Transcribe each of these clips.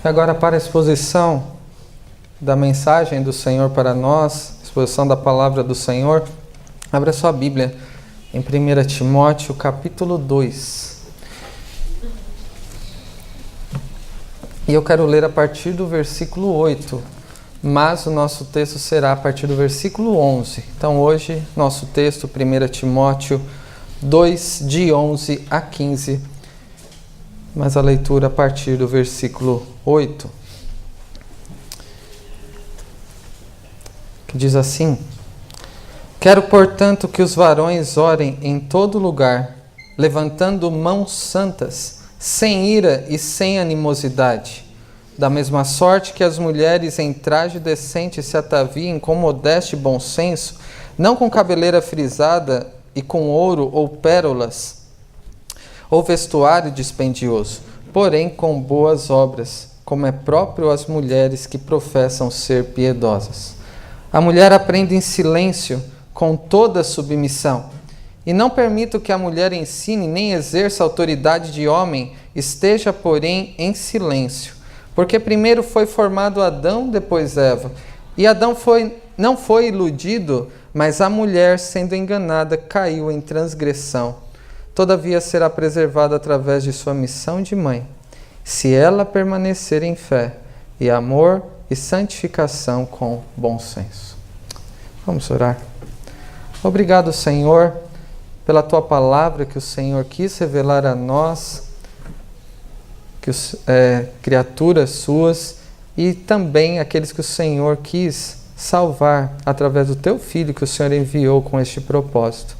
Agora para a exposição da mensagem do Senhor para nós, exposição da palavra do Senhor, abra sua Bíblia em 1 Timóteo capítulo 2. E eu quero ler a partir do versículo 8, mas o nosso texto será a partir do versículo 11. Então hoje, nosso texto, 1 Timóteo 2, de 11 a 15, mas a leitura a partir do versículo 8, que diz assim: Quero, portanto, que os varões orem em todo lugar, levantando mãos santas, sem ira e sem animosidade. Da mesma sorte que as mulheres em traje decente se ataviem com modéstia e bom senso, não com cabeleira frisada e com ouro ou pérolas, ou vestuário dispendioso, porém com boas obras, como é próprio às mulheres que professam ser piedosas. A mulher aprende em silêncio, com toda submissão, e não permito que a mulher ensine nem exerça autoridade de homem, esteja, porém, em silêncio. Porque primeiro foi formado Adão, depois Eva, e Adão não foi iludido, mas a mulher, sendo enganada, caiu em transgressão. Todavia será preservada através de sua missão de mãe, se ela permanecer em fé e amor e santificação com bom senso. Vamos orar. Obrigado, Senhor, pela Tua palavra que o Senhor quis revelar a nós, que criaturas Suas, e também aqueles que o Senhor quis salvar através do Teu Filho que o Senhor enviou com este propósito.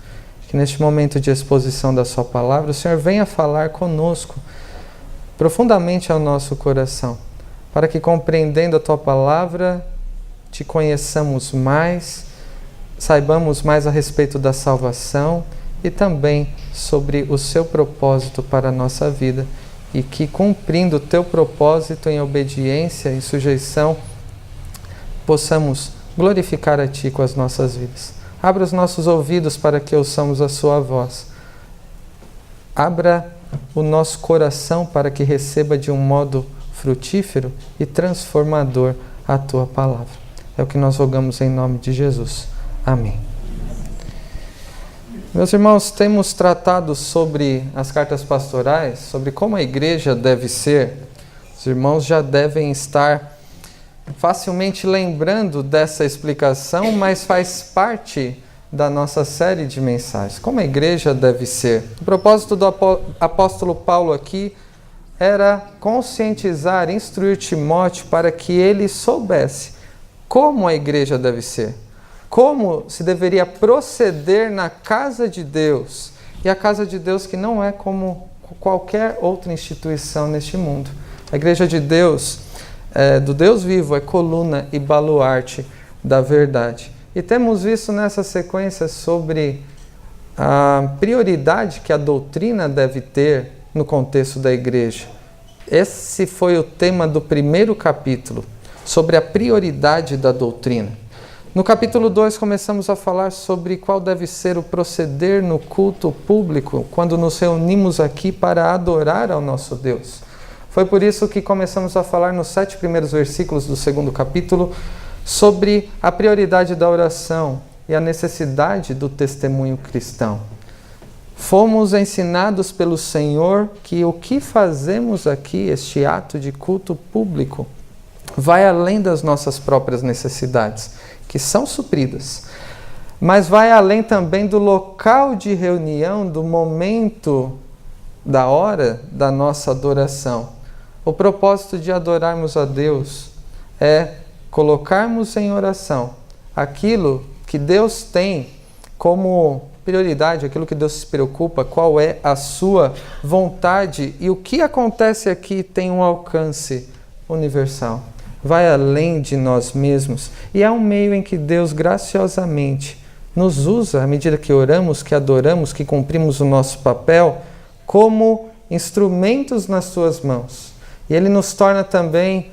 Que neste momento de exposição da Sua palavra, o Senhor venha falar conosco, profundamente ao nosso coração, para que, compreendendo a Tua palavra, Te conheçamos mais, saibamos mais a respeito da salvação e também sobre o Seu propósito para a nossa vida, e que, cumprindo o Teu propósito em obediência e sujeição, possamos glorificar a Ti com as nossas vidas. Abra os nossos ouvidos para que ouçamos a Sua voz. Abra o nosso coração para que receba de um modo frutífero e transformador a Tua palavra. É o que nós rogamos em nome de Jesus. Amém. Meus irmãos, temos tratado sobre as cartas pastorais, sobre como a igreja deve ser. Os irmãos já devem estar facilmente lembrando dessa explicação, mas faz parte da nossa série de mensagens. Como a igreja deve ser. O propósito do apóstolo Paulo aqui era conscientizar, instruir Timóteo para que ele soubesse como a igreja deve ser, como se deveria proceder na casa de Deus, e a casa de Deus que não é como qualquer outra instituição neste mundo. A igreja de Deus, do Deus vivo, é coluna e baluarte da verdade. E temos visto nessa sequência sobre a prioridade que a doutrina deve ter no contexto da igreja. Esse foi o tema do primeiro capítulo, sobre a prioridade da doutrina. No capítulo 2 começamos a falar sobre qual deve ser o proceder no culto público, quando nos reunimos aqui para adorar ao nosso Deus. Foi por isso que começamos a falar nos 7 primeiros versículos do segundo capítulo sobre a prioridade da oração e a necessidade do testemunho cristão. Fomos ensinados pelo Senhor que o que fazemos aqui, este ato de culto público, vai além das nossas próprias necessidades, que são supridas, mas vai além também do local de reunião, do momento, da hora da nossa adoração. O propósito de adorarmos a Deus é colocarmos em oração aquilo que Deus tem como prioridade, aquilo que Deus se preocupa, qual é a sua vontade, e o que acontece aqui tem um alcance universal. Vai além de nós mesmos, e é um meio em que Deus graciosamente nos usa à medida que oramos, que adoramos, que cumprimos o nosso papel como instrumentos nas suas mãos. E Ele nos torna também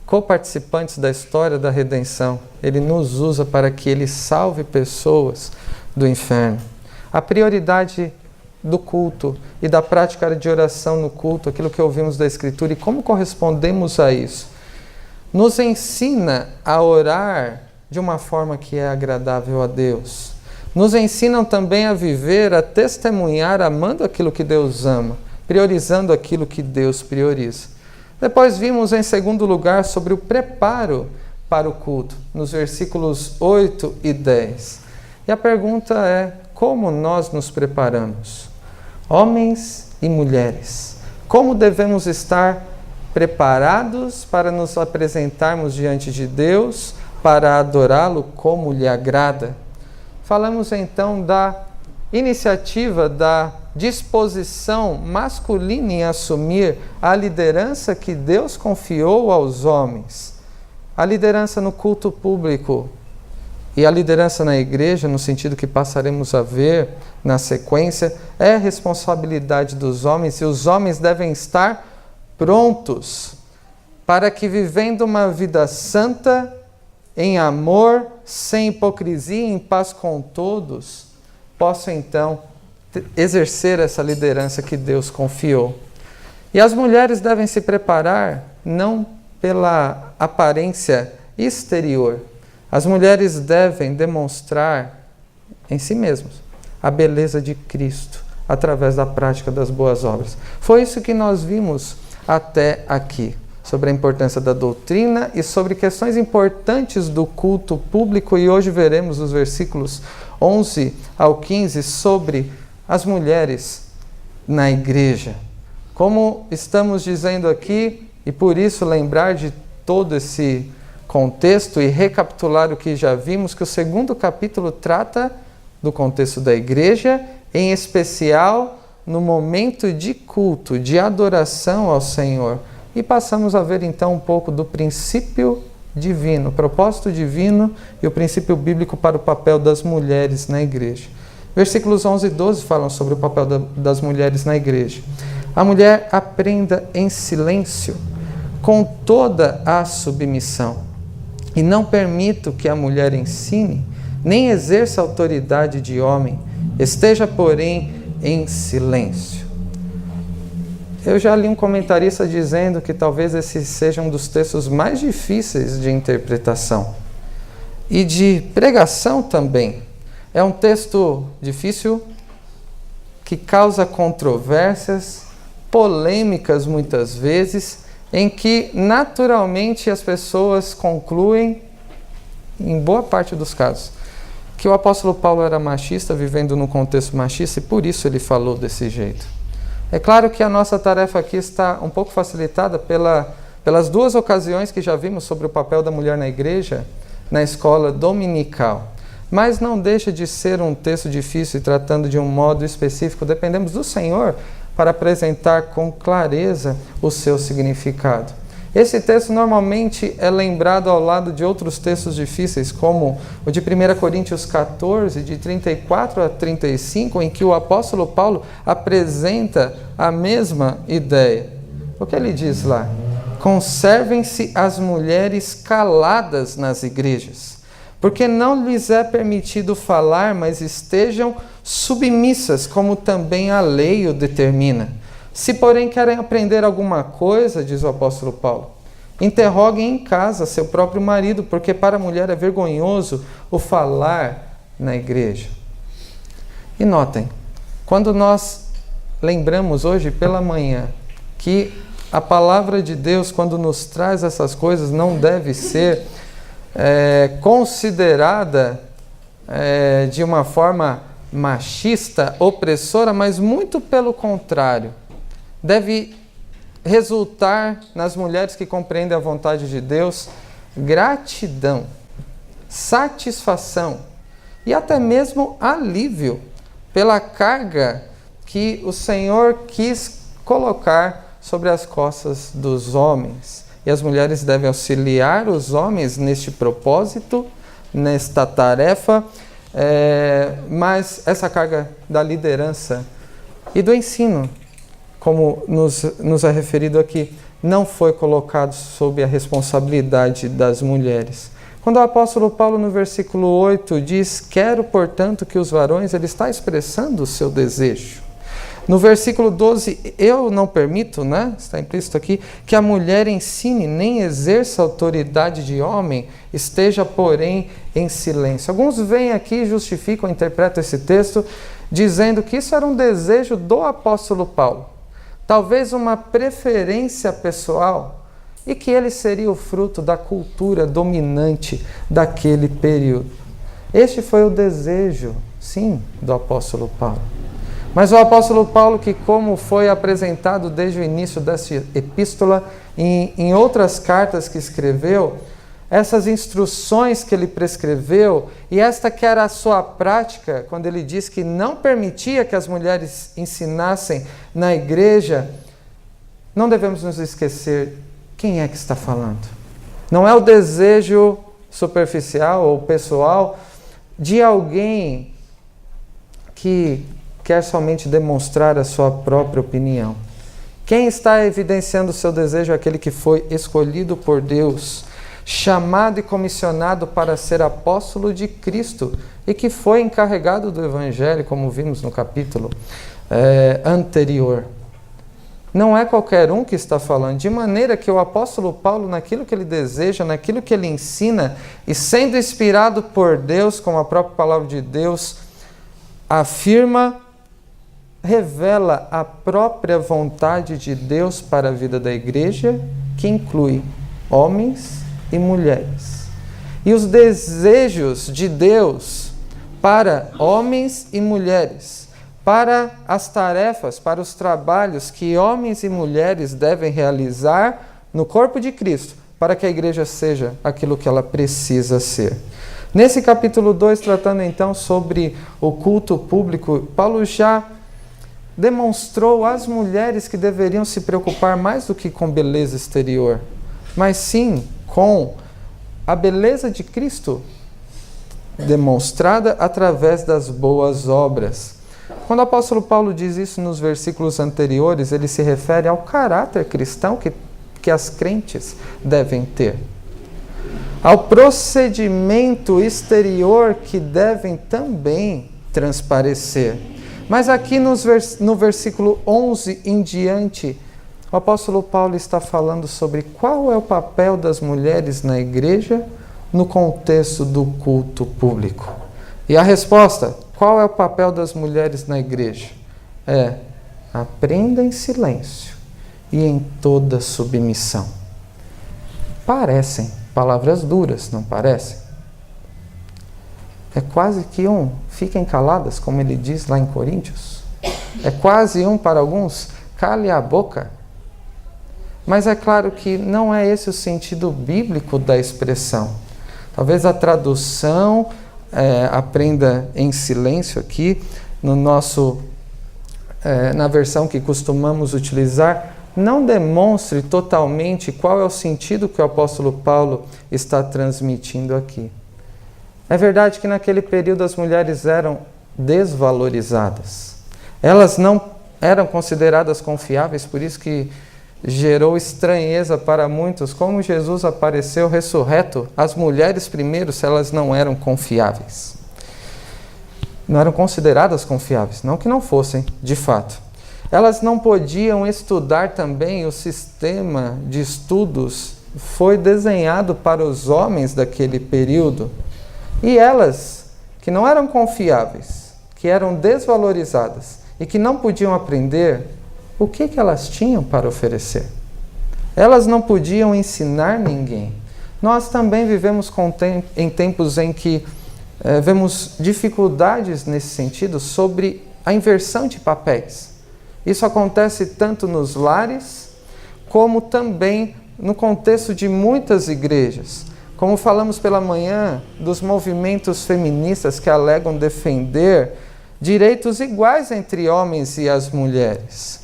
coparticipantes da história da redenção. Ele nos usa para que Ele salve pessoas do inferno. A prioridade do culto e da prática de oração no culto, aquilo que ouvimos da Escritura e como correspondemos a isso, nos ensina a orar de uma forma que é agradável a Deus. Nos ensinam também a viver, a testemunhar, amando aquilo que Deus ama, priorizando aquilo que Deus prioriza. Depois vimos, em segundo lugar, sobre o preparo para o culto, nos versículos 8 e 10. E a pergunta é, como nós nos preparamos? Homens e mulheres, como devemos estar preparados para nos apresentarmos diante de Deus, para adorá-lo como lhe agrada? Falamos então da iniciativa, da disposição masculina em assumir a liderança que Deus confiou aos homens. A liderança no culto público e a liderança na igreja, no sentido que passaremos a ver na sequência, é responsabilidade dos homens, e os homens devem estar prontos para que, vivendo uma vida santa, em amor, sem hipocrisia, em paz com todos, possam então exercer essa liderança que Deus confiou. E as mulheres devem se preparar não pela aparência exterior. As mulheres devem demonstrar em si mesmas a beleza de Cristo através da prática das boas obras. Foi isso que nós vimos até aqui, sobre a importância da doutrina e sobre questões importantes do culto público, e hoje veremos os versículos 11 ao 15 sobre as mulheres na igreja. Como estamos dizendo aqui, e por isso lembrar de todo esse contexto e recapitular o que já vimos, que o segundo capítulo trata do contexto da igreja, em especial no momento de culto, de adoração ao Senhor. E passamos a ver então um pouco do princípio divino, o propósito divino e o princípio bíblico para o papel das mulheres na igreja. Versículos 11 e 12 falam sobre o papel das mulheres na igreja. A mulher aprenda em silêncio, com toda a submissão, e não permito que a mulher ensine, nem exerça autoridade de homem, esteja, porém, em silêncio. Eu já li um comentarista dizendo que talvez esse seja um dos textos mais difíceis de interpretação e de pregação também. É um texto difícil, que causa controvérsias, polêmicas muitas vezes, em que naturalmente as pessoas concluem, em boa parte dos casos, que o apóstolo Paulo era machista, vivendo num contexto machista, e por isso ele falou desse jeito. É claro que a nossa tarefa aqui está um pouco facilitada pelas duas ocasiões que já vimos sobre o papel da mulher na igreja, na escola dominical. Mas não deixa de ser um texto difícil e tratando de um modo específico. Dependemos do Senhor para apresentar com clareza o seu significado. Esse texto normalmente é lembrado ao lado de outros textos difíceis, como o de 1 Coríntios 14, de 34 a 35, em que o apóstolo Paulo apresenta a mesma ideia. O que ele diz lá? Conservem-se as mulheres caladas nas igrejas, porque não lhes é permitido falar, mas estejam submissas, como também a lei o determina. Se, porém, querem aprender alguma coisa, diz o apóstolo Paulo, interroguem em casa seu próprio marido, porque para a mulher é vergonhoso o falar na igreja. E notem, quando nós lembramos hoje pela manhã que a palavra de Deus, quando nos traz essas coisas, não deve ser considerada de uma forma machista, opressora, mas muito pelo contrário. Deve resultar nas mulheres que compreendem a vontade de Deus gratidão, satisfação e até mesmo alívio pela carga que o Senhor quis colocar sobre as costas dos homens. E as mulheres devem auxiliar os homens neste propósito, nesta tarefa, mas essa carga da liderança e do ensino, como nos é referido aqui, não foi colocado sob a responsabilidade das mulheres. Quando o apóstolo Paulo, no versículo 8, diz, quero, portanto, que os varões, ele está expressando o seu desejo. No versículo 12, eu não permito, né? Está implícito aqui, que a mulher ensine, nem exerça autoridade de homem, esteja, porém, em silêncio. Alguns vêm aqui, justificam, interpretam esse texto, dizendo que isso era um desejo do apóstolo Paulo. Talvez uma preferência pessoal, e que ele seria o fruto da cultura dominante daquele período. Este foi o desejo, sim, do apóstolo Paulo. Mas o apóstolo Paulo, que como foi apresentado desde o início dessa epístola, em outras cartas que escreveu, essas instruções que ele prescreveu, e esta que era a sua prática, quando ele diz que não permitia que as mulheres ensinassem na igreja, não devemos nos esquecer quem é que está falando. Não é o desejo superficial ou pessoal de alguém que quer somente demonstrar a sua própria opinião. Quem está evidenciando o seu desejo é aquele que foi escolhido por Deus, chamado e comissionado para ser apóstolo de Cristo e que foi encarregado do Evangelho, como vimos no capítulo anterior. Não é qualquer um que está falando, de maneira que o apóstolo Paulo, naquilo que ele deseja, naquilo que ele ensina, e sendo inspirado por Deus, como a própria palavra de Deus afirma, revela a própria vontade de Deus para a vida da igreja, que inclui homens e mulheres. E os desejos de Deus para homens e mulheres, para as tarefas, para os trabalhos que homens e mulheres devem realizar no corpo de Cristo, para que a igreja seja aquilo que ela precisa ser. Nesse capítulo 2, tratando então sobre o culto público, Paulo já demonstrou às mulheres que deveriam se preocupar mais do que com beleza exterior, mas sim com a beleza de Cristo demonstrada através das boas obras. Quando o apóstolo Paulo diz isso nos versículos anteriores, ele se refere ao caráter cristão que as crentes devem ter, ao procedimento exterior que devem também transparecer. Mas aqui no versículo 11 em diante, o apóstolo Paulo está falando sobre qual é o papel das mulheres na igreja no contexto do culto público. E a resposta, qual é o papel das mulheres na igreja? Aprenda em silêncio e em toda submissão. Parecem palavras duras, não parecem? É quase que fiquem caladas, como ele diz lá em Coríntios. É quase para alguns, cale a boca. Mas é claro que não é esse o sentido bíblico da expressão. Talvez a tradução, aprenda em silêncio aqui, na versão que costumamos utilizar, não demonstre totalmente qual é o sentido que o apóstolo Paulo está transmitindo aqui. É verdade que naquele período as mulheres eram desvalorizadas. Elas não eram consideradas confiáveis, por isso que gerou estranheza para muitos. Como Jesus apareceu ressurreto, as mulheres primeiro, se elas não eram confiáveis. Não eram consideradas confiáveis, não que não fossem, de fato. Elas não podiam estudar também, o sistema de estudos foi desenhado para os homens daquele período. E elas, que não eram confiáveis, que eram desvalorizadas e que não podiam aprender, o que elas tinham para oferecer? Elas não podiam ensinar ninguém. Nós também vivemos em tempos em que vemos dificuldades nesse sentido sobre a inversão de papéis. Isso acontece tanto nos lares, como também no contexto de muitas igrejas. Como falamos pela manhã, dos movimentos feministas que alegam defender direitos iguais entre homens e as mulheres.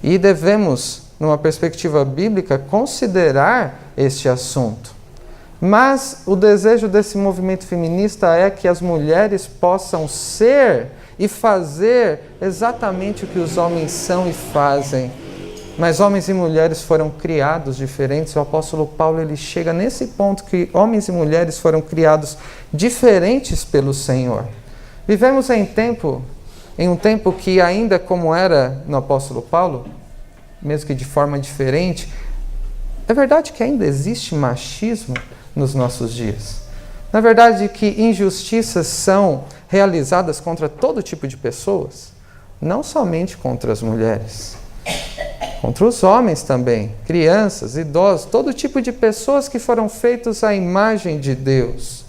E devemos, numa perspectiva bíblica, considerar este assunto. Mas o desejo desse movimento feminista é que as mulheres possam ser e fazer exatamente o que os homens são e fazem. Mas homens e mulheres foram criados diferentes. O apóstolo Paulo ele chega nesse ponto que homens e mulheres foram criados diferentes pelo Senhor. Vivemos em tempo em um tempo que ainda como era no apóstolo Paulo, mesmo que de forma diferente, é verdade que ainda existe machismo nos nossos dias. Na verdade que injustiças são realizadas contra todo tipo de pessoas, não somente contra as mulheres, contra os homens também, crianças, idosos, todo tipo de pessoas que foram feitos à imagem de Deus.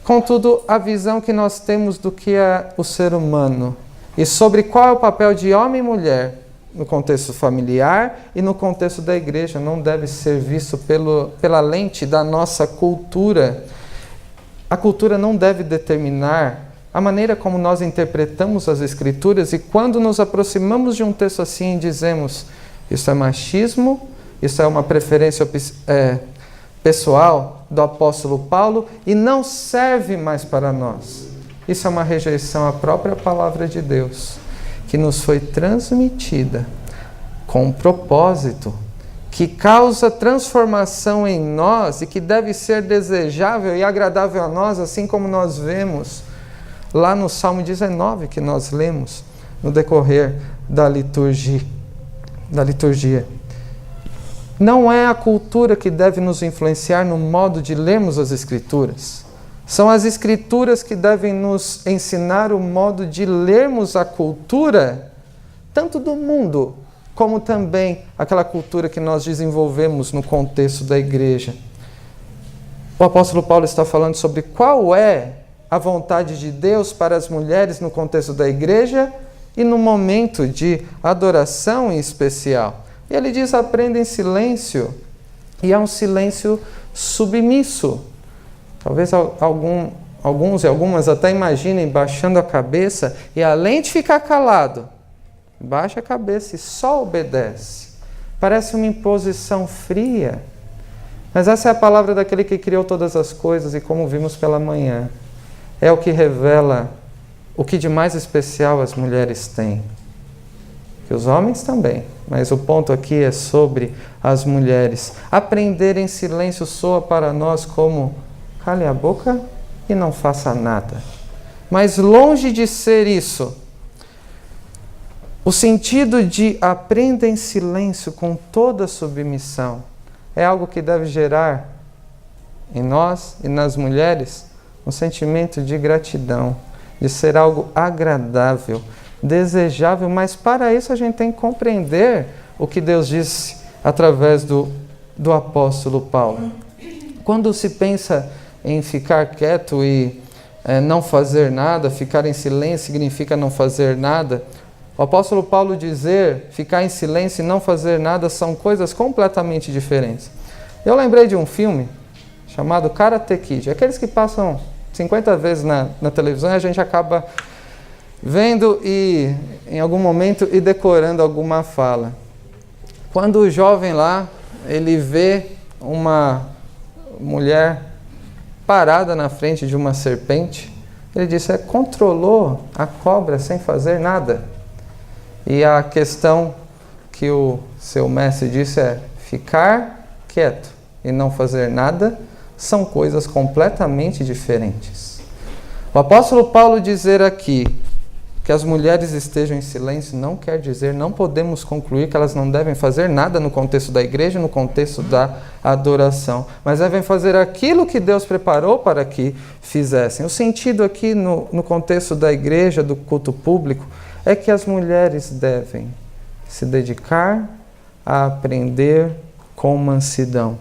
Contudo, a visão que nós temos do que é o ser humano e sobre qual é o papel de homem e mulher no contexto familiar e no contexto da igreja não deve ser visto pela lente da nossa cultura. A cultura não deve determinar a maneira como nós interpretamos as Escrituras, e quando nos aproximamos de um texto assim dizemos, isso é machismo, isso é uma preferência pessoal do apóstolo Paulo e não serve mais para nós. Isso é uma rejeição à própria palavra de Deus, que nos foi transmitida com um propósito, que causa transformação em nós e que deve ser desejável e agradável a nós, assim como nós vemos lá no Salmo 19, que nós lemos no decorrer da liturgia. Não é a cultura que deve nos influenciar no modo de lermos as Escrituras. São as Escrituras que devem nos ensinar o modo de lermos a cultura, tanto do mundo, como também aquela cultura que nós desenvolvemos no contexto da igreja. O apóstolo Paulo está falando sobre qual é a vontade de Deus para as mulheres no contexto da igreja e no momento de adoração em especial. E ele diz, aprenda em silêncio, e é um silêncio submisso. Talvez alguns e algumas até imaginem baixando a cabeça e além de ficar calado, baixa a cabeça e só obedece. Parece uma imposição fria, mas essa é a palavra daquele que criou todas as coisas e como vimos pela manhã, é o que revela o que de mais especial as mulheres têm. Que os homens também, mas o ponto aqui é sobre as mulheres. Aprender em silêncio soa para nós como cale a boca e não faça nada. Mas longe de ser isso, o sentido de aprenda em silêncio com toda submissão é algo que deve gerar em nós e nas mulheres um sentimento de gratidão, de ser algo agradável, desejável, mas para isso a gente tem que compreender o que Deus disse através do apóstolo Paulo. Quando se pensa em ficar quieto e não fazer nada, ficar em silêncio significa não fazer nada. O apóstolo Paulo dizer ficar em silêncio e não fazer nada são coisas completamente diferentes. Eu lembrei de um filme chamado Karate Kid, aqueles que passam 50 vezes na televisão e a gente acaba vendo e em algum momento e decorando alguma fala. Quando o jovem lá, ele vê uma mulher parada na frente de uma serpente, ele disse, controlou a cobra sem fazer nada. E a questão que o seu mestre disse é, ficar quieto e não fazer nada são coisas completamente diferentes. O apóstolo Paulo dizer aqui que as mulheres estejam em silêncio não quer dizer, não podemos concluir que elas não devem fazer nada no contexto da igreja, no contexto da adoração, mas devem fazer aquilo que Deus preparou para que fizessem. O sentido aqui no contexto da igreja, do culto público, é que as mulheres devem se dedicar a aprender com mansidão.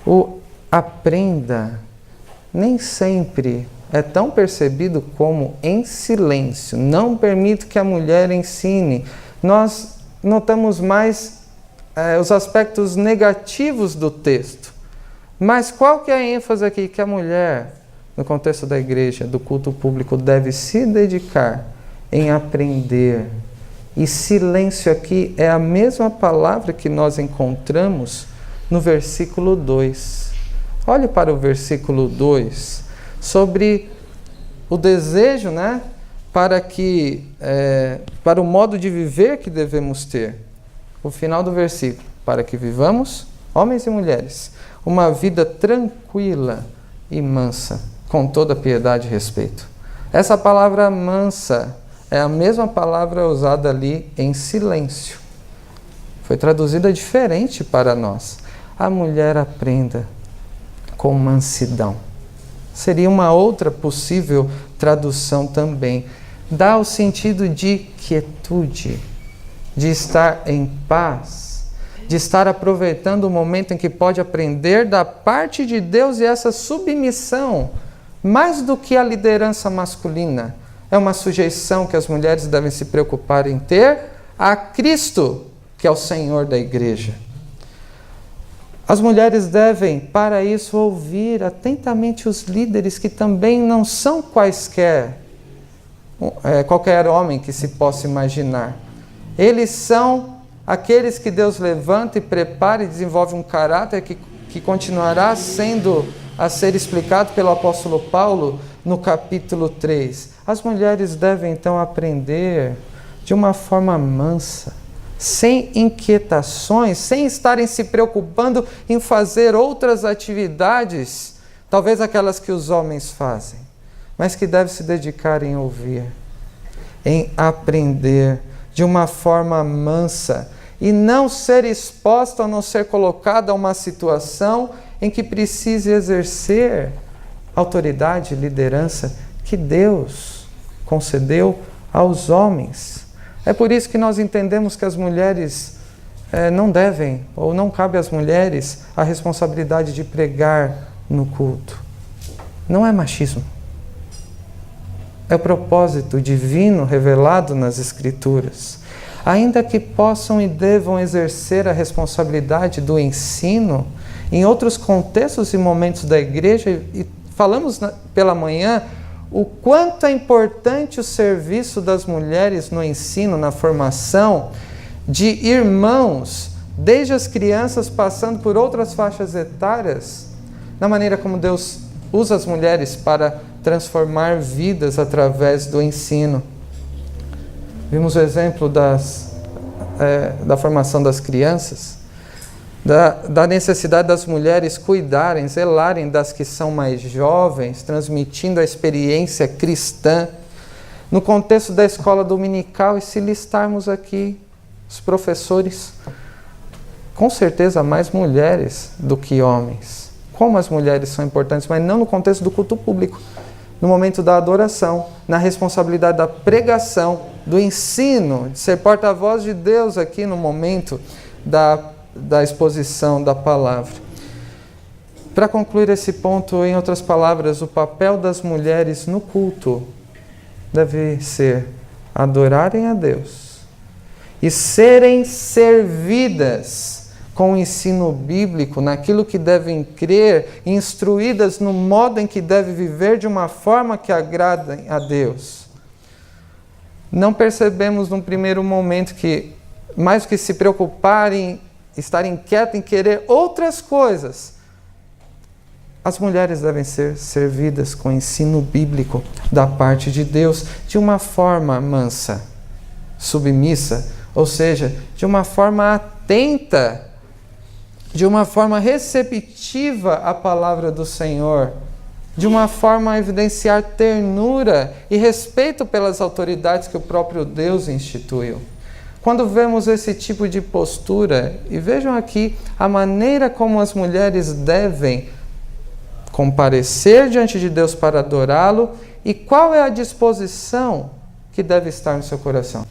O aprenda nem sempre é tão percebido como em silêncio. Não permito que a mulher ensine. Nós notamos mais os aspectos negativos do texto. Mas qual que é a ênfase aqui? Que a mulher, no contexto da igreja, do culto público, deve se dedicar em aprender. E silêncio aqui é a mesma palavra que nós encontramos no versículo 2. Olhe para o versículo 2. Sobre o desejo, para o modo de viver que devemos ter. O final do versículo, para que vivamos, homens e mulheres, uma vida tranquila e mansa, com toda piedade e respeito. Essa palavra mansa é a mesma palavra usada ali em silêncio. Foi traduzida diferente para nós. A mulher aprenda com mansidão. Seria uma outra possível tradução também. Dá o sentido de quietude, de estar em paz, de estar aproveitando o momento em que pode aprender da parte de Deus, e essa submissão, mais do que a liderança masculina, é uma sujeição que as mulheres devem se preocupar em ter a Cristo, que é o Senhor da igreja. As mulheres devem, para isso, ouvir atentamente os líderes, que também não são qualquer homem que se possa imaginar. Eles são aqueles que Deus levanta e prepara e desenvolve um caráter que continuará sendo a ser explicado pelo apóstolo Paulo no capítulo 3. As mulheres devem então aprender de uma forma mansa, sem inquietações, sem estarem se preocupando em fazer outras atividades, talvez aquelas que os homens fazem, mas que devem se dedicar em ouvir, em aprender de uma forma mansa, e não ser exposta, ou não ser colocada a uma situação em que precise exercer autoridade, liderança que Deus concedeu aos homens. É por isso que nós entendemos que as mulheres não devem, ou não cabe às mulheres, a responsabilidade de pregar no culto. Não é machismo. É o propósito divino revelado nas Escrituras. Ainda que possam e devam exercer a responsabilidade do ensino em outros contextos e momentos da igreja, e falamos pela manhã o quanto é importante o serviço das mulheres no ensino, na formação de irmãos, desde as crianças passando por outras faixas etárias, na maneira como Deus usa as mulheres para transformar vidas através do ensino. Vimos o exemplo da formação das crianças, da necessidade das mulheres cuidarem, zelarem das que são mais jovens, transmitindo a experiência cristã. No contexto da escola dominical, e se listarmos aqui os professores, com certeza mais mulheres do que homens. Como as mulheres são importantes, mas não no contexto do culto público, no momento da adoração, na responsabilidade da pregação, do ensino, de ser porta-voz de Deus aqui no momento da exposição da palavra. Para concluir esse ponto, em outras palavras, o papel das mulheres no culto deve ser adorarem a Deus e serem servidas com o ensino bíblico, naquilo que devem crer, instruídas no modo em que devem viver de uma forma que agrada a Deus. Não percebemos num primeiro momento que, mais do que se preocuparem, estar inquieto em querer outras coisas, as mulheres devem ser servidas com ensino bíblico da parte de Deus, de uma forma mansa, submissa, ou seja, de uma forma atenta, de uma forma receptiva à palavra do Senhor, de uma forma a evidenciar ternura e respeito pelas autoridades que o próprio Deus instituiu. Quando vemos esse tipo de postura, e vejam aqui a maneira como as mulheres devem comparecer diante de Deus para adorá-lo, e qual é a disposição que deve estar no seu coração.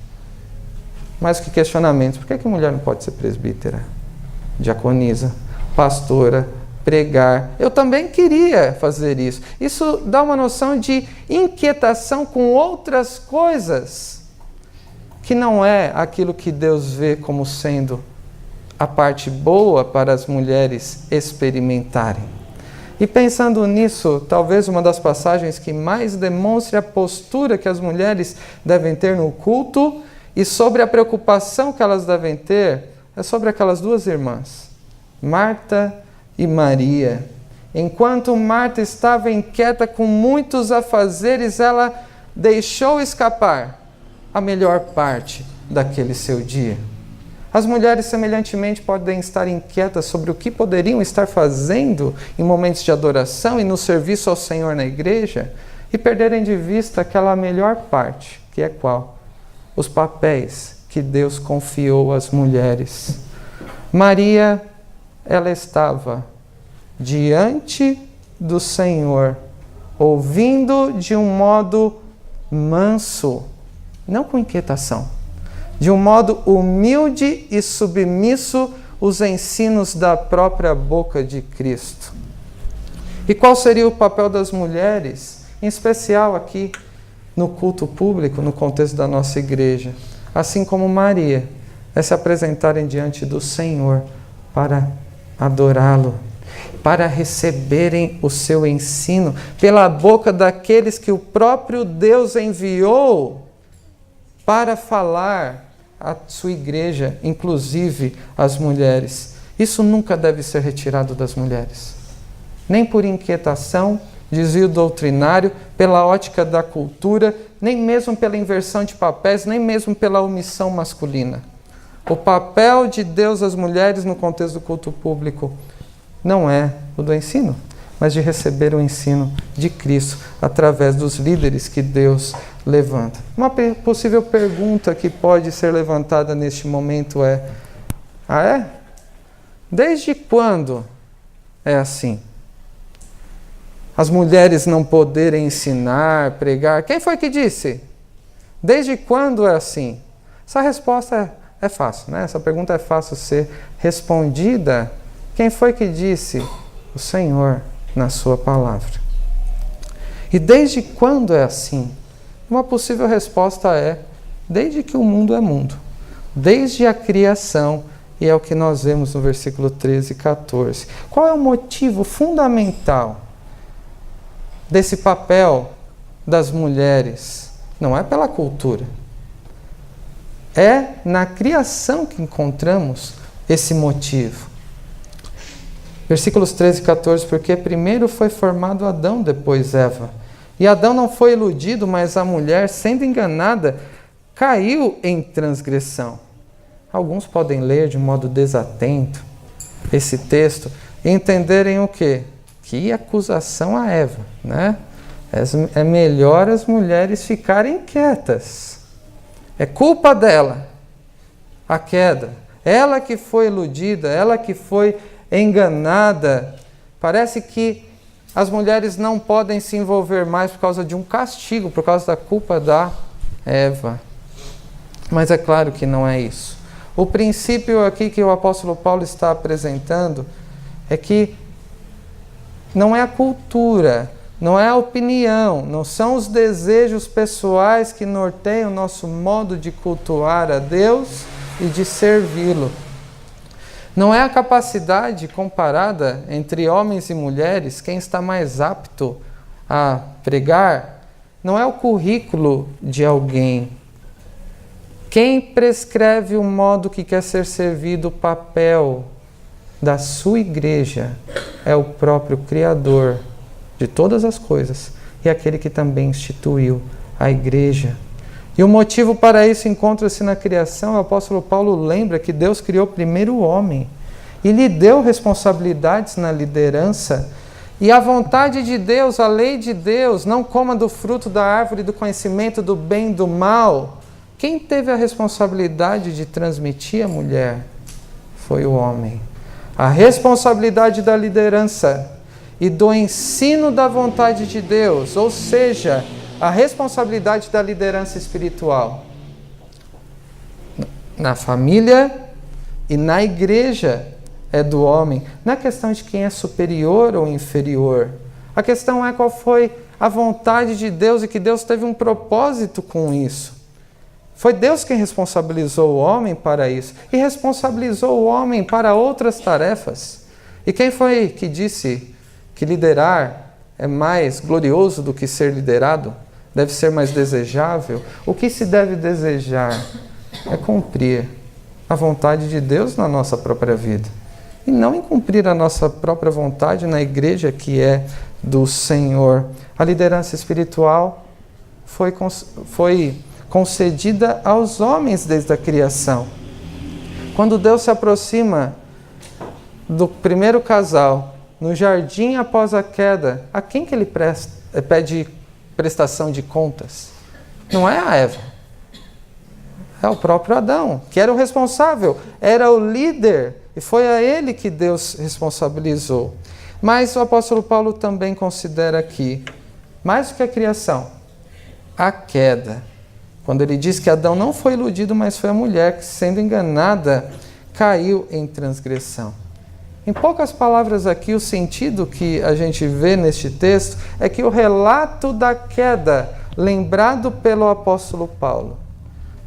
Mais que questionamentos, por que a mulher não pode ser presbítera, diaconisa, pastora, pregar? Eu também queria fazer isso. Isso dá uma noção de inquietação com outras coisas, que não é aquilo que Deus vê como sendo a parte boa para as mulheres experimentarem. E pensando nisso, talvez uma das passagens que mais demonstre a postura que as mulheres devem ter no culto e sobre a preocupação que elas devem ter, é sobre aquelas duas irmãs, Marta e Maria. Enquanto Marta estava inquieta com muitos afazeres, ela deixou escapar a melhor parte daquele seu dia. As mulheres, semelhantemente, podem estar inquietas sobre o que poderiam estar fazendo em momentos de adoração e no serviço ao Senhor na igreja, e perderem de vista aquela melhor parte que é qual? Os papéis que Deus confiou às mulheres. Maria, ela estava diante do Senhor, ouvindo de um modo manso, não com inquietação, de um modo humilde e submisso os ensinos da própria boca de Cristo. E qual seria o papel das mulheres, em especial aqui no culto público, no contexto da nossa igreja? Assim como Maria, é se apresentarem diante do Senhor para adorá-lo, para receberem o seu ensino pela boca daqueles que o próprio Deus enviou para falar à sua igreja, inclusive as mulheres. Isso nunca deve ser retirado das mulheres, nem por inquietação, desvio doutrinário, pela ótica da cultura, nem mesmo pela inversão de papéis, nem mesmo pela omissão masculina. O papel de Deus às mulheres no contexto do culto público não é o do ensino, mas de receber o ensino de Cristo através dos líderes que Deus levanta. Uma possível pergunta que pode ser levantada neste momento é: desde quando é assim? As mulheres não poderem ensinar, pregar. Quem foi que disse? Desde quando é assim? Essa resposta é fácil, né? Essa pergunta é fácil ser respondida. Quem foi que disse? O Senhor, na sua palavra. E desde quando é assim? Uma possível resposta é: desde que o mundo é mundo. Desde a criação, e é o que nós vemos no versículo 13 e 14. Qual é o motivo fundamental desse papel das mulheres? Não é pela cultura. É na criação que encontramos esse motivo. Versículos 13 e 14, porque primeiro foi formado Adão, depois Eva. E Adão não foi iludido, mas a mulher, sendo enganada, caiu em transgressão. Alguns podem ler de modo desatento esse texto e entenderem o quê? Que acusação a Eva, né? É melhor as mulheres ficarem quietas. É culpa dela, a queda. Ela que foi iludida, ela que foi enganada. Parece que as mulheres não podem se envolver mais por causa de um castigo, por causa da culpa da Eva. Mas é claro que não é isso. O princípio aqui que o apóstolo Paulo está apresentando é que não é a cultura, não é a opinião, não são os desejos pessoais que norteiam o nosso modo de cultuar a Deus e de servi-lo. Não é a capacidade comparada entre homens e mulheres, quem está mais apto a pregar, não é o currículo de alguém. Quem prescreve o modo que quer ser servido, o papel da sua igreja, é o próprio Criador de todas as coisas e aquele que também instituiu a igreja. E o motivo para isso encontra-se na criação. O apóstolo Paulo lembra que Deus criou primeiro o homem e lhe deu responsabilidades na liderança. E a vontade de Deus, a lei de Deus, não coma do fruto da árvore do conhecimento do bem e do mal. Quem teve a responsabilidade de transmitir a mulher foi o homem. A responsabilidade da liderança e do ensino da vontade de Deus, ou seja, a responsabilidade da liderança espiritual na família e na igreja é do homem. Não é questão de quem é superior ou inferior. A questão é qual foi a vontade de Deus e que Deus teve um propósito com isso. Foi Deus quem responsabilizou o homem para isso e responsabilizou o homem para outras tarefas. E quem foi que disse que liderar é mais glorioso do que ser liderado? Deve ser mais desejável? O que se deve desejar é cumprir a vontade de Deus na nossa própria vida. E não em cumprir a nossa própria vontade na igreja que é do Senhor. A liderança espiritual foi concedida aos homens desde a criação. Quando Deus se aproxima do primeiro casal no jardim após a queda, a quem que ele pede prestação de contas? Não é a Eva. É o próprio Adão, que era o responsável, era o líder, e foi a ele que Deus responsabilizou. Mas o apóstolo Paulo também considera aqui, mais do que a criação, a queda. Quando ele diz que Adão não foi iludido, mas foi a mulher que, sendo enganada, caiu em transgressão. Em poucas palavras aqui, o sentido que a gente vê neste texto é que o relato da queda, lembrado pelo apóstolo Paulo,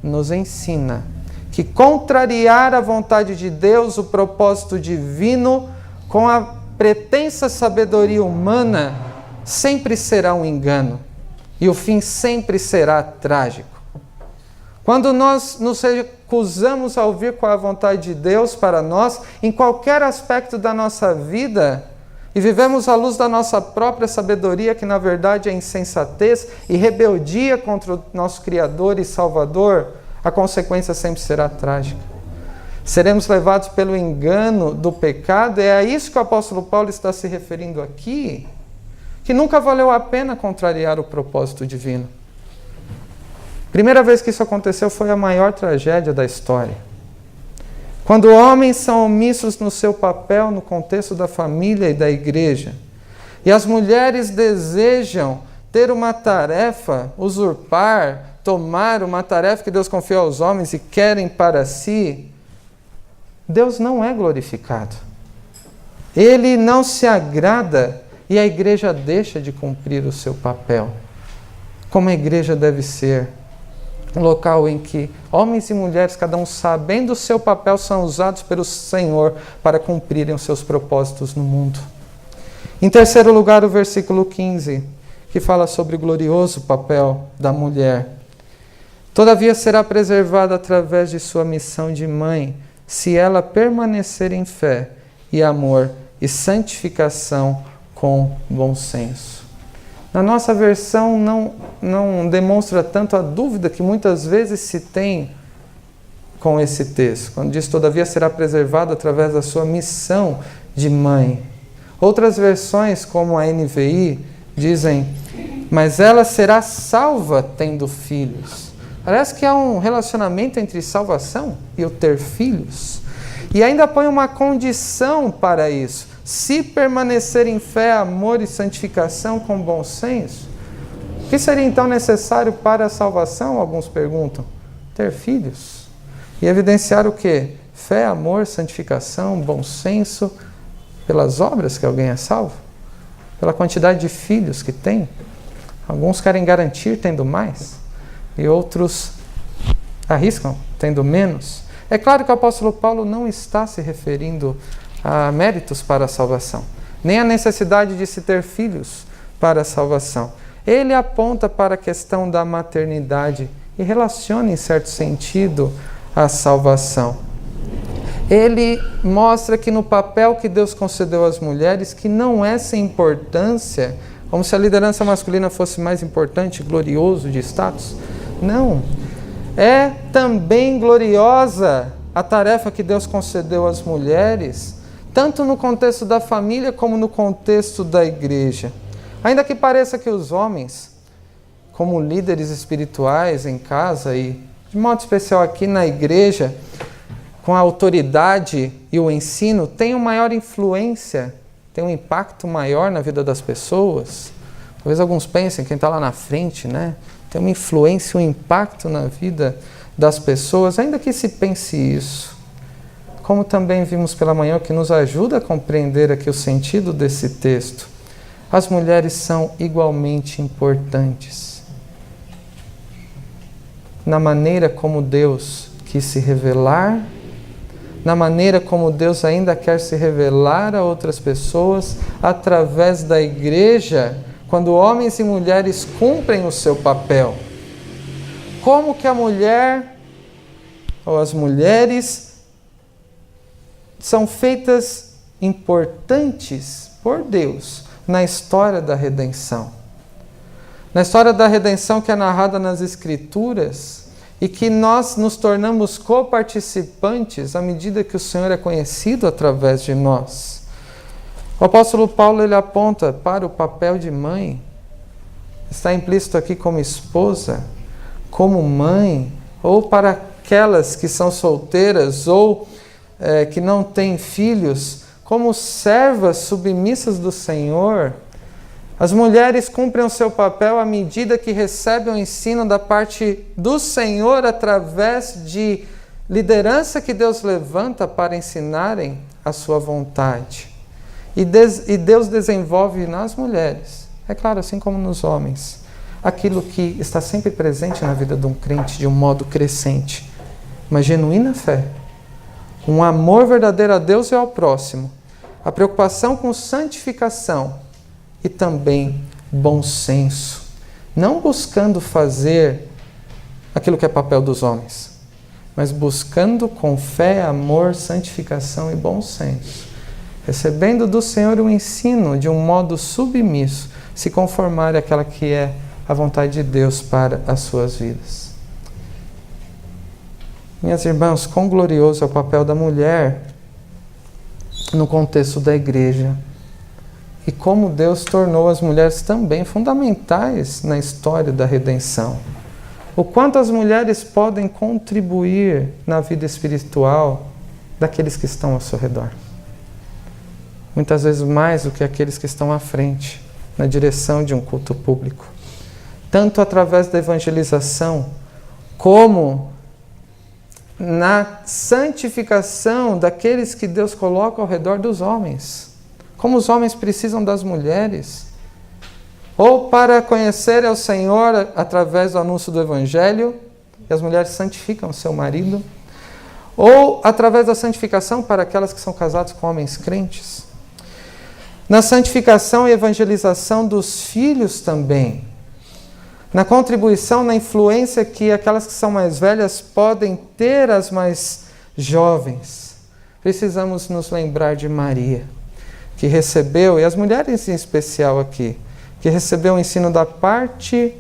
nos ensina que contrariar a vontade de Deus, o propósito divino, com a pretensa sabedoria humana, sempre será um engano. E o fim sempre será trágico. Quando nós nos recusamos a ouvir qual é a vontade de Deus para nós, em qualquer aspecto da nossa vida, e vivemos à luz da nossa própria sabedoria, que na verdade é insensatez e rebeldia contra o nosso Criador e Salvador, a consequência sempre será trágica. Seremos levados pelo engano do pecado, é a isso que o apóstolo Paulo está se referindo aqui, que nunca valeu a pena contrariar o propósito divino. Primeira vez que isso aconteceu foi a maior tragédia da história. Quando homens são omissos no seu papel no contexto da família e da igreja, e as mulheres desejam ter uma tarefa, usurpar, tomar uma tarefa que Deus confiou aos homens e querem para si, Deus não é glorificado. Ele não se agrada e a igreja deixa de cumprir o seu papel. Como a igreja deve ser. Um local em que homens e mulheres, cada um sabendo o seu papel, são usados pelo Senhor para cumprirem os seus propósitos no mundo. Em terceiro lugar, o versículo 15, que fala sobre o glorioso papel da mulher. Todavia será preservada através de sua missão de mãe, se ela permanecer em fé e amor e santificação com bom senso. Na nossa versão não demonstra tanto a dúvida que muitas vezes se tem com esse texto. Quando diz, todavia será preservado através da sua missão de mãe. Outras versões, como a NVI, dizem, mas ela será salva tendo filhos. Parece que há um relacionamento entre salvação e o ter filhos. E ainda põe uma condição para isso. Se permanecer em fé, amor e santificação com bom senso. O que seria então necessário para a salvação? Alguns perguntam. Ter filhos. E evidenciar o quê? Fé, amor, santificação, bom senso, pelas obras que alguém é salvo? Pela quantidade de filhos que tem? Alguns querem garantir tendo mais, e outros arriscam tendo menos. É claro que o apóstolo Paulo não está se referindo a méritos para a salvação, nem a necessidade de se ter filhos para a salvação. Ele aponta para a questão da maternidade e relaciona, em certo sentido, a salvação. Ele mostra que no papel que Deus concedeu às mulheres, que não é sem importância, como se a liderança masculina fosse mais importante, glorioso de status. Não. É também gloriosa a tarefa que Deus concedeu às mulheres, tanto no contexto da família como no contexto da igreja. Ainda que pareça que os homens, como líderes espirituais em casa e, de modo especial aqui na igreja, com a autoridade e o ensino, tenham maior influência, tem um impacto maior na vida das pessoas. Talvez alguns pensem, quem está lá na frente, né? Tem uma influência, um impacto na vida das pessoas, ainda que se pense isso. Como também vimos pela manhã, o que nos ajuda a compreender aqui o sentido desse texto. As mulheres são igualmente importantes. Na maneira como Deus quis se revelar, na maneira como Deus ainda quer se revelar a outras pessoas, através da igreja, quando homens e mulheres cumprem o seu papel. Como que a mulher, ou as mulheres, são feitas importantes por Deus na história da redenção. Na história da redenção que é narrada nas Escrituras e que nós nos tornamos coparticipantes à medida que o Senhor é conhecido através de nós. O apóstolo Paulo ele aponta para o papel de mãe. Está implícito aqui como esposa, como mãe, ou para aquelas que são solteiras ou que não têm filhos, como servas submissas do Senhor. As mulheres cumprem o seu papel à medida que recebem o ensino da parte do Senhor através de liderança que Deus levanta para ensinarem a sua vontade. E Deus desenvolve nas mulheres, é claro, assim como nos homens, aquilo que está sempre presente na vida de um crente de um modo crescente. Uma genuína fé, um amor verdadeiro a Deus e ao próximo, a preocupação com santificação e também bom senso. Não buscando fazer aquilo que é papel dos homens, mas buscando com fé, amor, santificação e bom senso. Recebendo do Senhor o ensino de um modo submisso, se conformar àquela que é a vontade de Deus para as suas vidas. Minhas irmãs, quão glorioso é o papel da mulher no contexto da igreja. E como Deus tornou as mulheres também fundamentais na história da redenção. O quanto as mulheres podem contribuir na vida espiritual daqueles que estão ao seu redor. Muitas vezes mais do que aqueles que estão à frente, na direção de um culto público. Tanto através da evangelização, como na santificação daqueles que Deus coloca ao redor dos homens. Como os homens precisam das mulheres. Ou para conhecer ao Senhor através do anúncio do Evangelho, e as mulheres santificam o seu marido. Ou através da santificação para aquelas que são casadas com homens crentes. Na santificação e evangelização dos filhos também. Na contribuição, na influência que aquelas que são mais velhas podem ter as mais jovens. Precisamos nos lembrar de Maria, que recebeu, e as mulheres em especial aqui, que recebeu o ensino da parte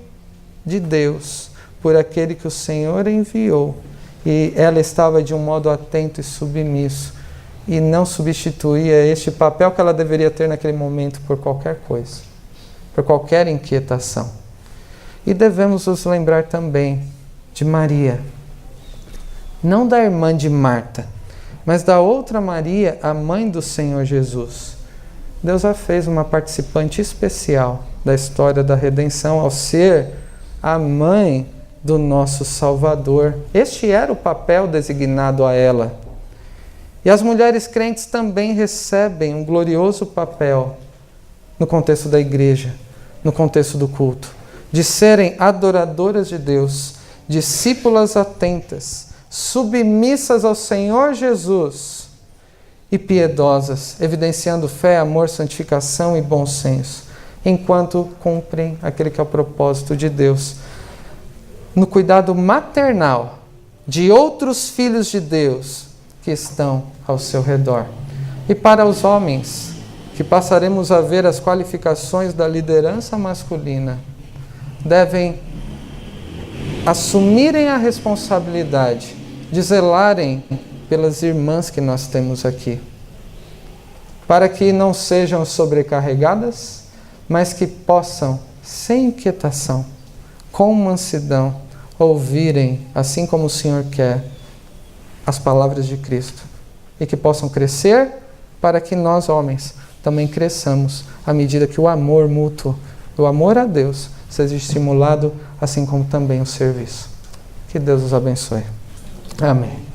de Deus, por aquele que o Senhor enviou. E ela estava de um modo atento e submisso, e não substituía este papel que ela deveria ter naquele momento por qualquer coisa, por qualquer inquietação. E devemos nos lembrar também de Maria, não da irmã de Marta, mas da outra Maria, a mãe do Senhor Jesus. Deus a fez uma participante especial da história da redenção ao ser a mãe do nosso Salvador. Este era o papel designado a ela. E as mulheres crentes também recebem um glorioso papel no contexto da igreja, no contexto do culto, de serem adoradoras de Deus, discípulas atentas, submissas ao Senhor Jesus e piedosas, evidenciando fé, amor, santificação e bom senso, enquanto cumprem aquele que é o propósito de Deus, no cuidado maternal de outros filhos de Deus que estão ao seu redor. E para os homens, que passaremos a ver as qualificações da liderança masculina, devem assumirem a responsabilidade de zelarem pelas irmãs que nós temos aqui, para que não sejam sobrecarregadas, mas que possam, sem inquietação, com mansidão, ouvirem, assim como o Senhor quer, as palavras de Cristo, e que possam crescer para que nós, homens, também cresçamos à medida que o amor mútuo, o amor a Deus, seja estimulado, assim como também o serviço. Que Deus os abençoe. Amém.